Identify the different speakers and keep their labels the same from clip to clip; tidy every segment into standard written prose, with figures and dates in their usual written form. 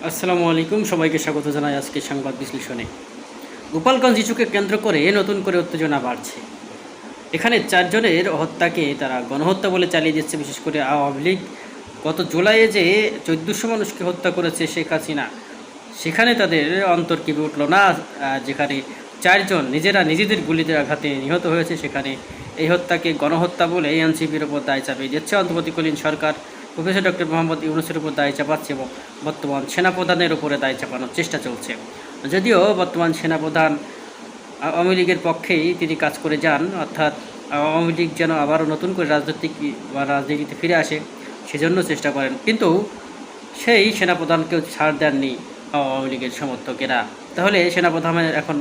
Speaker 1: আসসালামু আলাইকুম, সবাইকে স্বাগত জানাই আজকে সংবাদ বিশ্লেষণে। গোপালগঞ্জ ইস্যুকে কেন্দ্র করে নতুন করে উত্তেজনা বাড়ছে। এখানে 4 জনের হত্যাকে তারা গণহত্যা বলে চালিয়ে দিচ্ছে। বিশেষ করে আওয়ামী লীগ গত জুলাইয়ে যে 1400 মানুষকে হত্যা করেছে শেখ হাসিনা, সেখানে তাদের অন্তর কেঁপে উঠল না। যেখানে 4 জন নিজেদের গুলিতে আঘাতে নিহত হয়েছে, সেখানে এই হত্যাকে গণহত্যা বলে এনসিপির ওপর দায় চাপিয়ে দিচ্ছে অন্তর্বর্তীকালীন সরকার। প্রফেসর ডক্টর মোহাম্মদ ইউনূসের উপর দায় চাপাচ্ছে এবং বর্তমান সেনাপ্রধানের উপরে দায় চাপানোর চেষ্টা চলছে। যদিও বর্তমান সেনাপ্রধান আওয়ামী লীগের পক্ষেই তিনি কাজ করে যান, অর্থাৎ আওয়ামী লীগ যেন আবারও নতুন করে রাজনীতিতে ফিরে আসে সেজন্য চেষ্টা করেন, কিন্তু সেই সেনাপ্রধানকেও ছাড় দেননি আওয়ামী লীগের সমর্থকেরা। তাহলে সেনাপ্রধানের এখন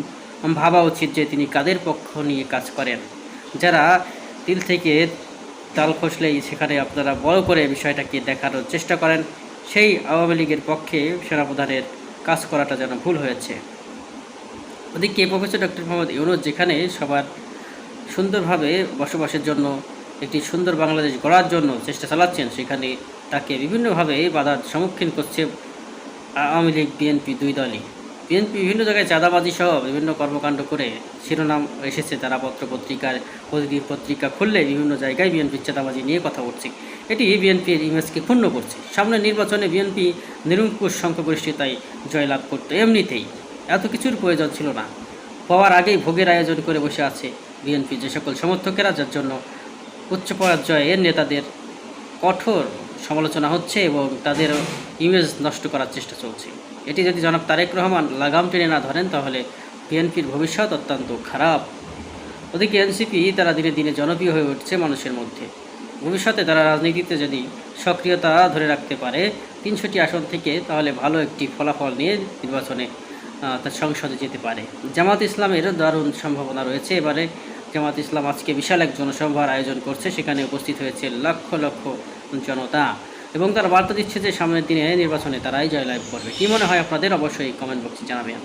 Speaker 1: ভাবা উচিত যে তিনি কাদের পক্ষ নিয়ে কাজ করেন। যারা তিল থেকে তাল খসলেই সেখানে আপনারা বড় করে বিষয়টাকে দেখানোর চেষ্টা করেন, সেই আওয়ামী লীগের পক্ষে সেনাপ্রধানের কাজ করাটা যেন ভুল হয়েছে। ওদিকে প্রফেসর ডক্টর মোহাম্মদ ইউনূস যেখানে সবার সুন্দরভাবে বসবাসের জন্য একটি সুন্দর বাংলাদেশ গড়ার জন্য চেষ্টা চালাচ্ছেন, সেখানে তাকে বিভিন্নভাবে বাধার সম্মুখীন করছে আওয়ামী লীগ বিএনপি দুই দলই। বিএনপি বিভিন্ন জায়গায় চাঁদাবাজি সহ বিভিন্ন কর্মকাণ্ড করে শিরোনাম এসেছে, তারা পত্রিকার প্রতিদিন পত্রিকা খুললে বিভিন্ন জায়গায় বিএনপির চাঁদাবাজি নিয়ে কথা উঠছে। এটি বিএনপির ইমেজকে ক্ষুণ্ণ করছে। সামনের নির্বাচনে বিএনপি নিরঙ্কুশ সংখ্যাগরিষ্ঠতায় জয়লাভ করতো এমনিতেই, এত কিছুর প্রয়োজন ছিল না। পাওয়ার আগেই ভোগের আয়োজন করে বসে আছে বিএনপি যে সকল সমর্থকেরা, যার জন্য উচ্চ পর্যায়ের নেতাদের কঠোর সমালোচনা হচ্ছে এবং তাদের ইমেজ নষ্ট করার চেষ্টা চলছে। এটি যদি জনাব তারেক রহমান লাগাম টেনে না ধরেন, তাহলে বিএনপির ভবিষ্যৎ অত্যন্ত খারাপ। ওদিকে এনসিপি তারা দিনে দিনে জনপ্রিয় হয়ে উঠছে মানুষের মধ্যে। ভবিষ্যতে তারা রাজনীতিতে যদি সক্রিয়তা ধরে রাখতে পারে 300টি আসন থেকে, তাহলে ভালো একটি ফলাফল নিয়ে নির্বাচনে তার সংসদে যেতে পারে। জামাত ইসলামের দারুণ সম্ভাবনা রয়েছে এবারে। জামাত ইসলাম আজকে বিশাল এক জনসভার আয়োজন করছে, সেখানে উপস্থিত হয়েছে লক্ষ লক্ষ জনতা এবং তারা বার্তা দিচ্ছে যে সামনের দিনে নির্বাচনে তারাই জয়লাভ করবে। কী মনে হয় আপনাদের? অবশ্যই কমেন্ট বক্সে জানাবেন।